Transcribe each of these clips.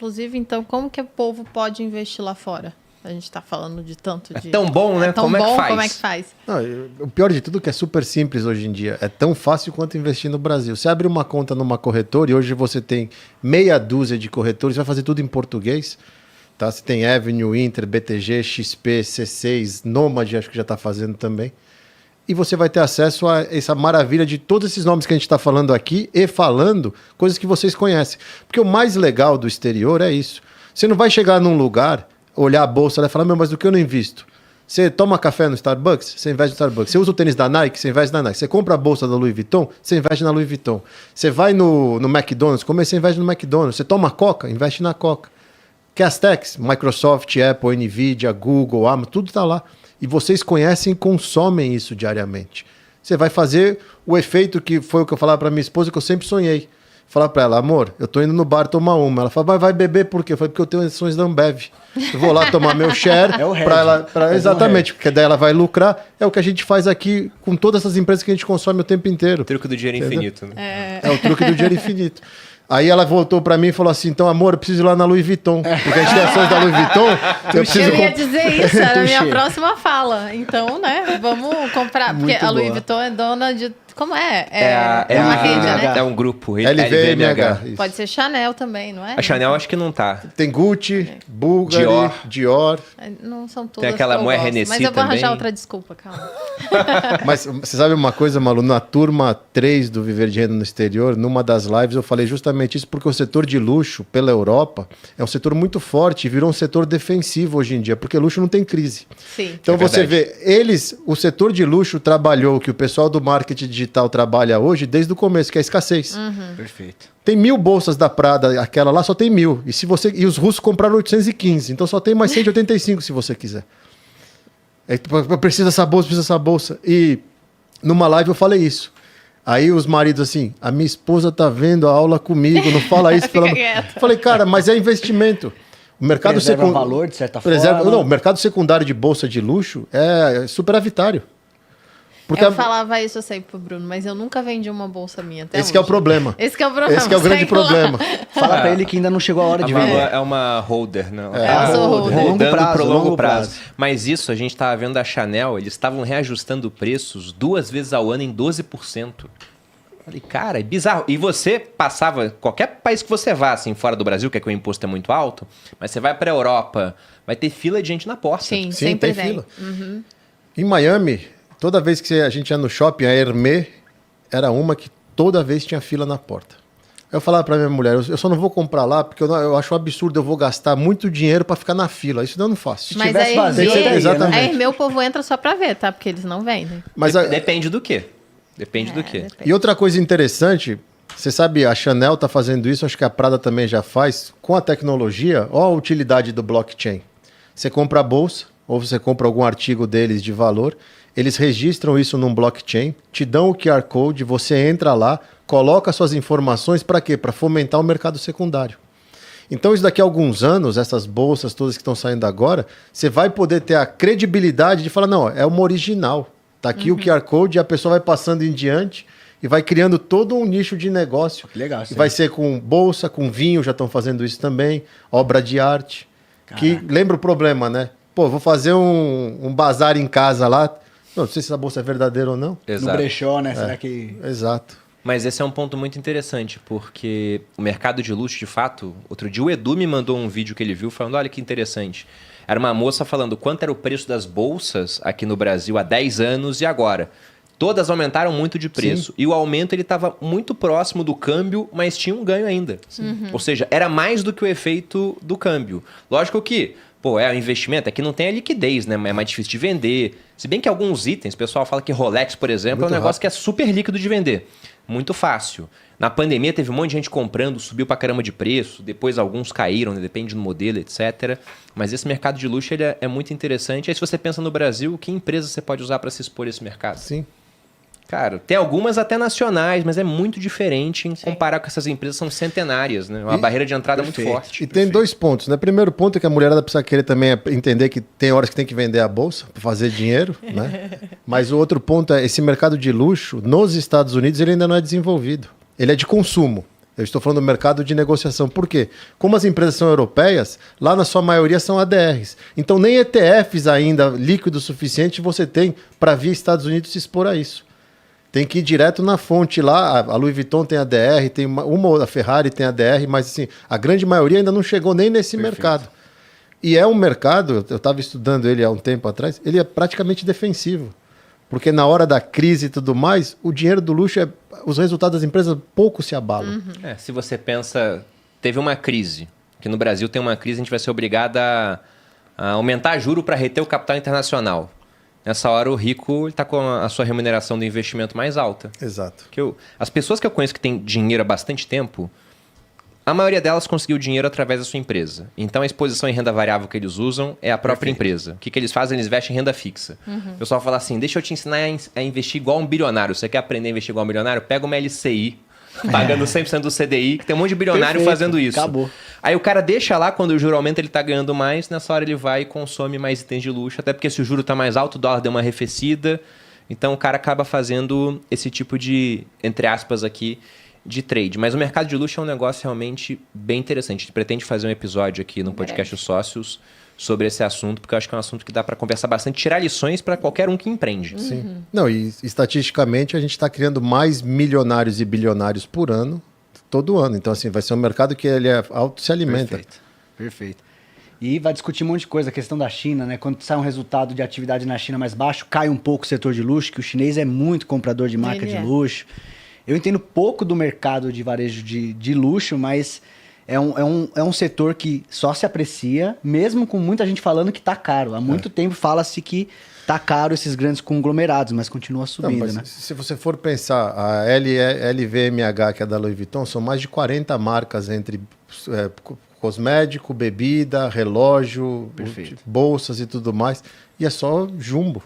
Inclusive, então, como que o povo pode investir lá fora? A gente está falando de tanto de... É tão bom, né? Tão como bom, é que faz? como é que faz? Não, o pior de tudo é que é super simples hoje em dia. É tão fácil quanto investir no Brasil. Você abre uma conta numa corretora e hoje você tem meia dúzia de corretores, vai fazer tudo em português. Tá? Você tem Avenue, Inter, BTG, XP, C6, Nomad, acho que já está fazendo também. E você vai ter acesso a essa maravilha de todos esses nomes que a gente está falando aqui e falando coisas que vocês conhecem. Porque o mais legal do exterior é isso. Você não vai chegar num lugar, olhar a bolsa e falar, meu, mas do que eu não invisto? Você toma café no Starbucks, você investe no Starbucks. Você usa o tênis da Nike, você investe na Nike. Você compra a bolsa da Louis Vuitton, você investe na Louis Vuitton. Você vai no McDonald's, comer, você investe no McDonald's. Você toma Coca, investe na Coca. Castex, Microsoft, Apple, Nvidia, Google, Amazon, tudo está lá. E vocês conhecem e consomem isso diariamente. Você vai fazer o efeito que foi o que eu falava para minha esposa, que eu sempre sonhei. Falar para ela, amor, eu tô indo no bar tomar uma. Ela fala, vai beber por quê? Eu falei, porque eu tenho ações da Ambev. Eu vou lá tomar meu share. É o hedge. Exatamente, porque daí ela vai lucrar. É o que a gente faz aqui com todas essas empresas que a gente consome o tempo inteiro. O truque do dinheiro infinito. Né? É o truque do dinheiro infinito. Aí ela voltou para mim e falou assim, então, amor, eu preciso ir lá na Louis Vuitton. Porque a gente tem ações da Louis Vuitton. Eu ia dizer isso, era a minha próxima fala. Então, né, vamos comprar. Porque Muito a Louis boa. Vuitton é dona de... Como é? É uma rede, né? É um grupo. LVMH. Isso. Pode ser Chanel também, não é? A Chanel acho que não tá. Tem Gucci, Bulgari, Dior. Não são todas. Tem aquela que eu Moët gosto, Hennessy mas eu vou arranjar também. outra desculpa, calma. Mas você sabe uma coisa, Malu? Na turma 3 do Viver de Renda no Exterior, numa das lives, eu falei justamente isso porque o setor de luxo pela Europa é um setor muito forte e virou um setor defensivo hoje em dia, porque luxo não tem crise. Sim. Então É você verdade. vê, o setor de luxo trabalhou o que o pessoal do marketing digital trabalha hoje desde o começo, que é a escassez. Perfeito. Tem 1000 bolsas da Prada, aquela lá só tem 1000. E os russos compraram 815, então só tem mais 185 se você quiser. Precisa dessa bolsa, precisa dessa bolsa. E numa live eu falei isso. Aí os maridos assim, a minha esposa tá vendo a aula comigo, não fala isso. Fica quieto. Falei, cara, mas é investimento. O mercado Preserva secundário. valor, de certa forma. Não, o mercado secundário de bolsa de luxo é superavitário. Porque Eu falava isso sempre pro Bruno, mas eu nunca vendi uma bolsa minha até esse que é o hoje. problema. Esse que é o problema. Esse que é o grande segue lá. problema. Fala pra ele que ainda não chegou a hora A de Malu vender. é uma holder, não. Eu sou holder. Rodando Longo prazo, pro longo longo prazo. prazo. Mas isso, a gente estava vendo a Chanel, eles estavam reajustando preços 2 vezes ao ano em 12%. Falei, cara, é bizarro. E você passava, qualquer país que você vá, assim, fora do Brasil, que é que o imposto é muito alto, mas você vai pra Europa, vai ter fila de gente na porta. Sim, Sim, sempre tem fila. Uhum. Em Miami, toda vez que a gente ia no shopping, a Hermès era uma que toda vez tinha fila na porta. Eu falava pra minha mulher, eu só não vou comprar lá porque eu acho um absurdo, eu vou gastar muito dinheiro pra ficar na fila. Isso eu não faço. Mas tivesse a vazio, Hermès, exatamente. a Hermès o povo entra só pra ver, tá? Porque eles não vendem. Mas Depende do quê? Depende do quê? Depende. E outra coisa interessante, você sabe, a Chanel está fazendo isso, acho que a Prada também já faz, com a tecnologia, olha a utilidade do blockchain. Você compra a bolsa, ou você compra algum artigo deles de valor, eles registram isso num blockchain, te dão o QR Code, você entra lá, coloca suas informações para quê? Para fomentar o mercado secundário. Então, isso daqui a alguns anos, essas bolsas todas que estão saindo agora, você vai poder ter a credibilidade de falar, não, é uma original. Tá aqui o QR Code e a pessoa vai passando em diante e vai criando todo um nicho de negócio. Que legal, E sim. vai ser com bolsa, com vinho, já estão fazendo isso também, obra de arte. Que lembra o problema, né? Pô, vou fazer um bazar em casa lá. Não sei se essa bolsa é verdadeira ou não. No Exato. brechó, né? Será que... Exato. Mas esse é um ponto muito interessante, porque o mercado de luxo, de fato, outro dia o Edu me mandou um vídeo que ele viu falando, olha que interessante. Era uma moça falando quanto era o preço das bolsas aqui no Brasil há 10 anos e agora. Todas aumentaram muito de preço. Sim. E o aumento ele estava muito próximo do câmbio, mas tinha um ganho ainda. Ou seja, era mais do que o efeito do câmbio. Lógico que, pô, é um investimento, é que não tem a liquidez, né? É mais difícil de vender. Se bem que alguns itens, o pessoal fala que Rolex, por exemplo, Muito é um negócio rápido. que é super líquido de vender. Muito fácil. Na pandemia teve um monte de gente comprando, subiu pra caramba de preço, depois alguns caíram, né? Depende do modelo, etc. Mas esse mercado de luxo ele é muito interessante. Aí se você pensa no Brasil, que empresa você pode usar para se expor a esse mercado? Sim. Cara, tem algumas até nacionais, mas é muito diferente em comparar com essas empresas que são centenárias, né? Uma barreira de entrada muito Perfeito. forte. E tem dois pontos, né? Primeiro ponto é que a mulherada precisa querer também entender que tem horas que tem que vender a bolsa para fazer dinheiro, né? Mas o outro ponto é esse mercado de luxo nos Estados Unidos ele ainda não é desenvolvido. Ele é de consumo. Eu estou falando do mercado de negociação. Por quê? Como as empresas são europeias, lá na sua maioria são ADRs. Então nem ETFs ainda líquido o suficiente você tem para via Estados Unidos se expor a isso. Tem que ir direto na fonte lá. A Louis Vuitton tem ADR, tem a Ferrari tem ADR, mas assim, a grande maioria ainda não chegou nem nesse mercado. E é um mercado, eu estava estudando ele há um tempo atrás, ele é praticamente defensivo. Porque na hora da crise e tudo mais, o dinheiro do luxo, os resultados das empresas pouco se abalam. Se você pensa, teve uma crise, que no Brasil tem uma crise, a gente vai ser obrigado a aumentar juro para reter o capital internacional. Nessa hora o rico está com a sua remuneração do investimento mais alta. Exato. As pessoas que eu conheço que têm dinheiro há bastante tempo, a maioria delas conseguiu dinheiro através da sua empresa. Então a exposição em renda variável que eles usam é a própria empresa. O que eles fazem? Eles investem em renda fixa. O pessoal fala assim, deixa eu te ensinar a investir igual um bilionário. Você quer aprender a investir igual um bilionário? Pega uma LCI, pagando 100% do CDI, que tem um monte de bilionário fazendo isso. Acabou. Aí o cara deixa lá, quando o juro aumenta, ele tá ganhando mais, nessa hora ele vai e consome mais itens de luxo, até porque se o juro tá mais alto, o dólar deu uma arrefecida, então o cara acaba fazendo esse tipo de, entre aspas aqui, de trade. Mas o mercado de luxo é um negócio realmente bem interessante. A gente pretende fazer um episódio aqui no podcast Os Sócios sobre esse assunto, porque eu acho que é um assunto que dá para conversar bastante, tirar lições para qualquer um que empreende. Sim. Não, e estatisticamente a gente está criando mais milionários e bilionários por ano, todo ano. Então, assim, vai ser um mercado que ele auto se alimenta. Perfeito. E vai discutir um monte de coisa, a questão da China, né? Quando sai um resultado de atividade na China mais baixo, cai um pouco o setor de luxo, que o chinês é muito comprador de marca de luxo. Eu entendo pouco do mercado de varejo de luxo, mas é um setor que só se aprecia, mesmo com muita gente falando que tá caro. Há muito tempo fala-se que tá caro esses grandes conglomerados, mas continua subindo, não, mas né? Se você for pensar, a LVMH, que é da Louis Vuitton, são mais de 40 marcas entre cosmético, bebida, relógio, bolsas e tudo mais. E é só jumbo.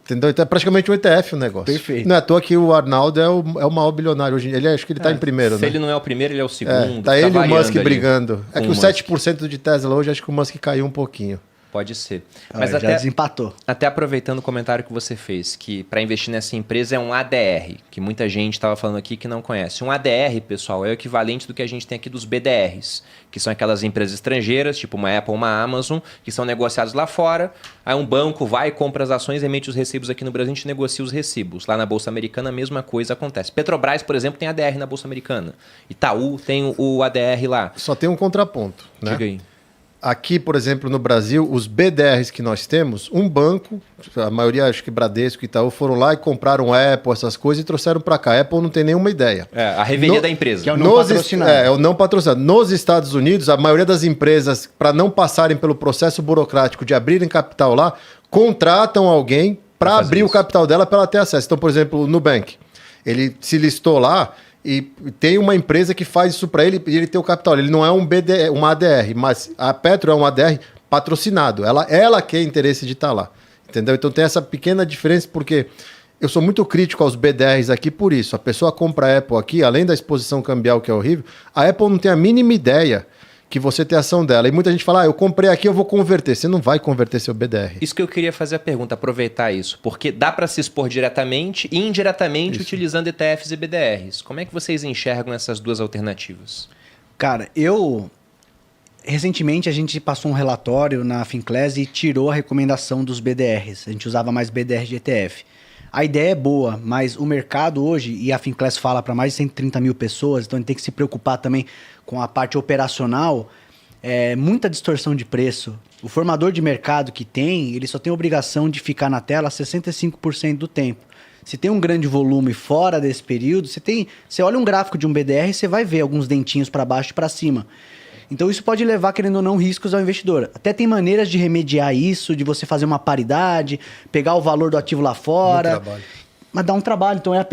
Entendeu? Então é praticamente um ETF o negócio. Perfeito. Não é à toa que o Arnaldo é o maior bilionário hoje. Acho que ele está em primeiro, Se né? ele não é o primeiro, ele é o segundo. Tá ele e o Musk ali brigando. É que o 7% de Tesla hoje, acho que o Musk caiu um pouquinho. Pode ser. Mas já desempatou. Até aproveitando o comentário que você fez, que para investir nessa empresa é um ADR, que muita gente estava falando aqui que não conhece. Um ADR, pessoal, é o equivalente do que a gente tem aqui dos BDRs, que são aquelas empresas estrangeiras, tipo uma Apple, uma Amazon, que são negociados lá fora. Aí um banco vai, compra as ações, emite os recibos aqui no Brasil, a gente negocia os recibos. Lá na Bolsa Americana a mesma coisa acontece. Petrobras, por exemplo, tem ADR na Bolsa Americana. Itaú tem o ADR lá. Só tem um contraponto, né? Diga aí. Aqui, por exemplo, no Brasil, os BDRs que nós temos, um banco, a maioria, acho que Bradesco e Itaú, foram lá e compraram Apple, essas coisas, e trouxeram para cá. A Apple não tem nenhuma ideia. A revelia da empresa. Que é o não patrocinado. É o não patrocinado. Nos Estados Unidos, a maioria das empresas, para não passarem pelo processo burocrático de abrirem capital lá, contratam alguém para abrir o capital dela para ela ter acesso. Então, por exemplo, o Nubank, ele se listou lá, e tem uma empresa que faz isso para ele e ele tem o capital. Ele não é uma ADR, mas a Petro é um ADR patrocinado. Ela quer interesse de estar lá. Entendeu? Então tem essa pequena diferença, porque eu sou muito crítico aos BDRs aqui por isso. A pessoa compra a Apple aqui, além da exposição cambial que é horrível, a Apple não tem a mínima ideia que você tem ação dela. E muita gente fala, eu comprei aqui, eu vou converter. Você não vai converter seu BDR. Isso que eu queria fazer a pergunta, aproveitar isso. Porque dá para se expor diretamente e indiretamente utilizando ETFs e BDRs. Como é que vocês enxergam essas duas alternativas? Cara, recentemente a gente passou um relatório na Finclass e tirou a recomendação dos BDRs. A gente usava mais BDR de ETF. A ideia é boa, mas o mercado hoje, e a Finclass fala para mais de 130 mil pessoas, então a gente tem que se preocupar também com a parte operacional, muita distorção de preço. O formador de mercado que tem, ele só tem a obrigação de ficar na tela 65% do tempo. Se tem um grande volume fora desse período, você olha um gráfico de um BDR e você vai ver alguns dentinhos para baixo e para cima. Então isso pode levar, querendo ou não, riscos ao investidor. Até tem maneiras de remediar isso, de você fazer uma paridade, pegar o valor do ativo lá fora. Mas dá um trabalho. Então a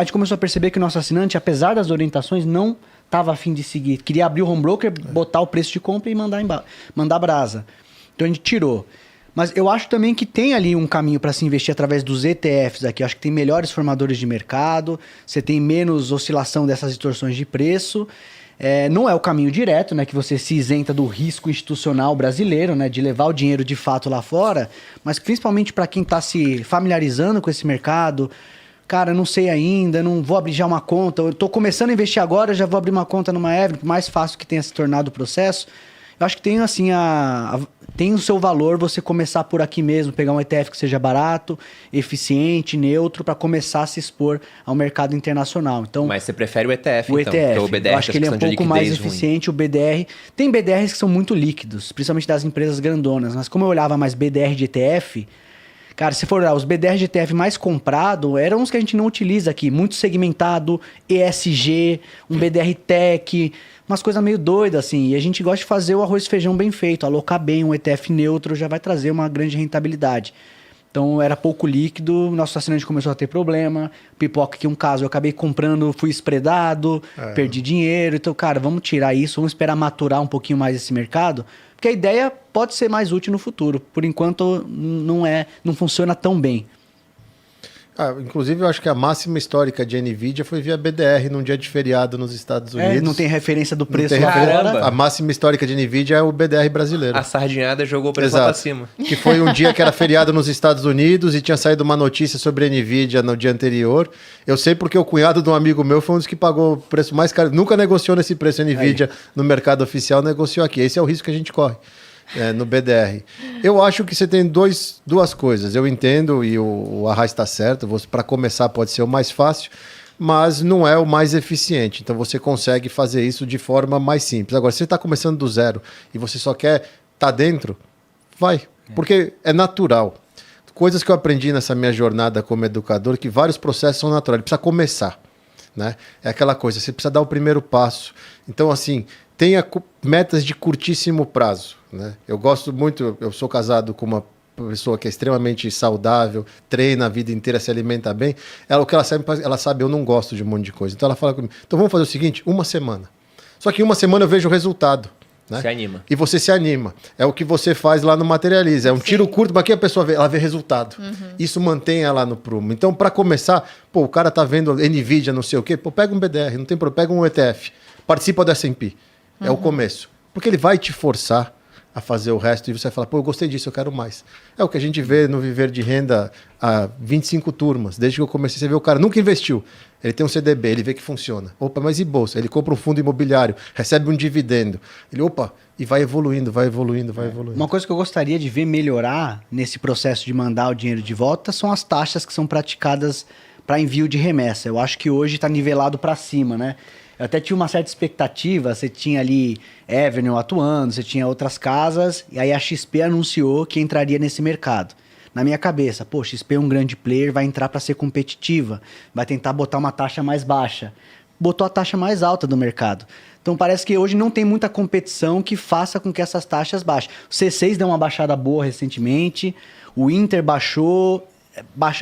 gente começou a perceber que o nosso assinante, apesar das orientações, não estava a fim de seguir. Queria abrir o home broker, botar o preço de compra e mandar brasa. Então a gente tirou. Mas eu acho também que tem ali um caminho para se investir através dos ETFs aqui. Eu acho que tem melhores formadores de mercado, você tem menos oscilação dessas distorções de preço. Não é o caminho direto, né, que você se isenta do risco institucional brasileiro, né, de levar o dinheiro de fato lá fora, mas principalmente para quem está se familiarizando com esse mercado, cara, eu não sei ainda, não vou abrir já uma conta, eu tô começando a investir agora, já vou abrir uma conta numa Evelyn, por mais fácil que tenha se tornado o processo, eu acho que tem assim, tem o seu valor você começar por aqui mesmo, pegar um ETF que seja barato, eficiente, neutro, para começar a se expor ao mercado internacional. Então, mas você prefere o ETF, o então? ETF, Porque o BDR eu acho que ele é um pouco mais ruim. eficiente, o BDR. Tem BDRs que são muito líquidos, principalmente das empresas grandonas, mas como eu olhava mais BDR de ETF, cara, se for olhar, os BDR de ETF mais comprado eram os que a gente não utiliza aqui, muito segmentado, ESG, um BDR Tech, umas coisas meio doidas assim, e a gente gosta de fazer o arroz e feijão bem feito, alocar bem um ETF neutro já vai trazer uma grande rentabilidade. Então era pouco líquido, nosso assinante começou a ter problema, pipoca aqui um caso, eu acabei comprando, fui espredado, perdi dinheiro, então cara, vamos tirar isso, vamos esperar maturar um pouquinho mais esse mercado, porque a ideia pode ser mais útil no futuro, por enquanto não funciona tão bem. Inclusive, eu acho que a máxima histórica de NVIDIA foi via BDR num dia de feriado nos Estados Unidos. Não tem referência do preço lá fora. A máxima histórica de NVIDIA é o BDR brasileiro. A sardinhada jogou o preço lá pra cima. Que foi um dia que era feriado nos Estados Unidos e tinha saído uma notícia sobre a NVIDIA no dia anterior. Eu sei porque o cunhado de um amigo meu foi um dos que pagou o preço mais caro. Nunca negociou nesse preço a NVIDIA no mercado oficial, negociou aqui. Esse é o risco que a gente corre. No BDR. Eu acho que você tem duas coisas. Eu entendo e o Arraes está certo. Para começar pode ser o mais fácil, mas não é o mais eficiente. Então você consegue fazer isso de forma mais simples. Agora, se você está começando do zero e você só quer estar dentro, vai. Porque é natural. Coisas que eu aprendi nessa minha jornada como educador, que vários processos são naturais. Precisa começar. Né? É aquela coisa, você precisa dar o primeiro passo. Então, assim, tenha metas de curtíssimo prazo. Né? Eu gosto muito, eu sou casado com uma pessoa que é extremamente saudável, treina a vida inteira, se alimenta bem. O que ela sabe, eu não gosto de um monte de coisa. Então ela fala comigo, então vamos fazer o seguinte, 1 semana. Só que em 1 semana eu vejo o resultado. Né? Se anima. E você se anima. É o que você faz lá no Materializa. É um tiro curto, mas aqui a pessoa ela vê resultado. Isso mantém ela no prumo. Então, para começar, o cara tá vendo NVIDIA, não sei o quê, pega um BDR, não tem problema, pega um ETF, participa do S&P. É o começo. Porque ele vai te forçar a fazer o resto e você vai falar, eu gostei disso, eu quero mais. É o que a gente vê no Viver de Renda há 25 turmas. Desde que eu comecei, você vê o cara nunca investiu. Ele tem um CDB, ele vê que funciona. Opa, mas e bolsa? Ele compra um fundo imobiliário, recebe um dividendo. Ele, e vai evoluindo, vai evoluindo, vai evoluindo. Uma coisa que eu gostaria de ver melhorar nesse processo de mandar o dinheiro de volta são as taxas que são praticadas para envio de remessa. Eu acho que hoje está nivelado para cima, né? Eu até tinha uma certa expectativa, você tinha ali Avenue atuando, você tinha outras casas, e aí a XP anunciou que entraria nesse mercado. Na minha cabeça, XP é um grande player, vai entrar para ser competitiva, vai tentar botar uma taxa mais baixa. Botou a taxa mais alta do mercado. Então parece que hoje não tem muita competição que faça com que essas taxas baixem. O C6 deu uma baixada boa recentemente, o Inter baixou,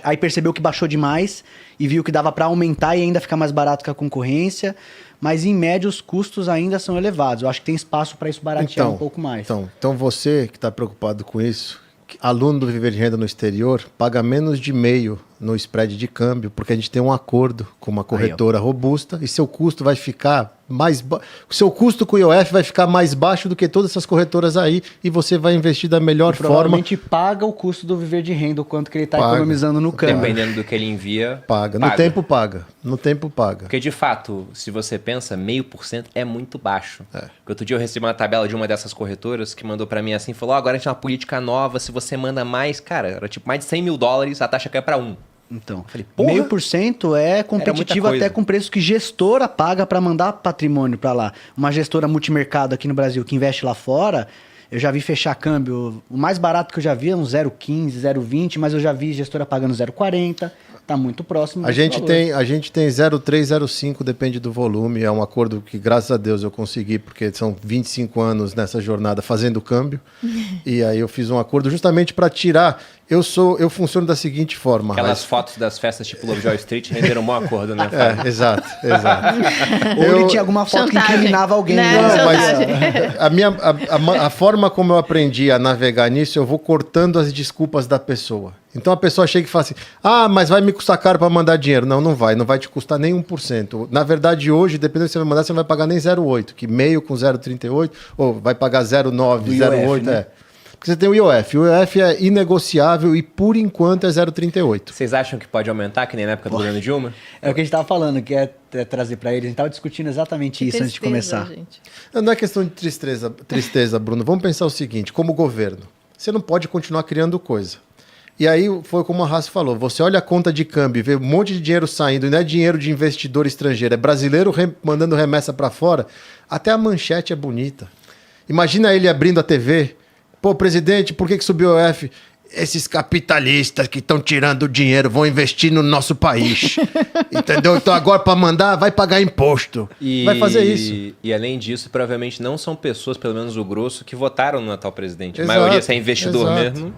aí percebeu que baixou demais e viu que dava para aumentar e ainda ficar mais barato que a concorrência, mas em média os custos ainda são elevados. Eu acho que tem espaço para isso baratear um pouco mais. Então você que está preocupado com isso, aluno do Viver de Renda no exterior, paga menos de meio no spread de câmbio, porque a gente tem um acordo com uma corretora robusta e seu custo vai ficar seu custo com o IOF vai ficar mais baixo do que todas essas corretoras aí e você vai investir da melhor forma. Provavelmente paga o custo do Viver de Renda, o quanto que ele está economizando no câmbio. Dependendo do que ele envia, paga. No tempo paga. Porque de fato, se você pensa, 0,5% é muito baixo. Porque outro dia eu recebi uma tabela de uma dessas corretoras que mandou para mim assim, falou, agora a gente tem uma política nova, se você manda mais, cara, era tipo mais de $100 mil, a taxa cai para 1%. Então, 0,5% é competitivo até com preço que gestora paga para mandar patrimônio para lá. Uma gestora multimercado aqui no Brasil que investe lá fora, eu já vi fechar câmbio, o mais barato que eu já vi é um 0,15, 0,20, mas eu já vi gestora pagando 0,40, tá muito próximo. A gente tem 0,3, 0,5, depende do volume, é um acordo que graças a Deus eu consegui, porque são 25 anos nessa jornada fazendo câmbio, e aí eu fiz um acordo justamente para tirar. Eu funciono da seguinte forma. Aquelas fotos das festas tipo Lovejoy Street renderam um bom acordo, né? Exato. Ou ele tinha alguma foto que incriminava alguém. Não, mas a forma como eu aprendi a navegar nisso, eu vou cortando as desculpas da pessoa. Então a pessoa chega e fala assim, mas vai me custar caro para mandar dinheiro. Não vai te custar nem 1%. Na verdade, hoje, dependendo do que você vai mandar, você não vai pagar nem 0,8, que meio com 0,38, ou vai pagar 0,9, 0,8, Porque você tem o IOF. O IOF é inegociável e, por enquanto, é 0,38. Vocês acham que pode aumentar, que nem na época do governo Dilma? É o que a gente tava falando, que é trazer para eles. A gente tava discutindo exatamente isso antes de começar. Gente. Não é questão de tristeza, Bruno. Vamos pensar o seguinte, como governo, você não pode continuar criando coisa. E aí foi como a Haas falou, você olha a conta de câmbio, vê um monte de dinheiro saindo, e não é dinheiro de investidor estrangeiro, é brasileiro mandando remessa para fora, até a manchete é bonita. Imagina ele abrindo a TV, pô, presidente, por que subiu o IOF? Esses capitalistas que estão tirando o dinheiro vão investir no nosso país. Entendeu? Então agora para mandar, vai pagar imposto. Vai fazer isso. E além disso, provavelmente não são pessoas, pelo menos o grosso, que votaram no atual presidente. Exato, A maioria, se é investidor exato. mesmo.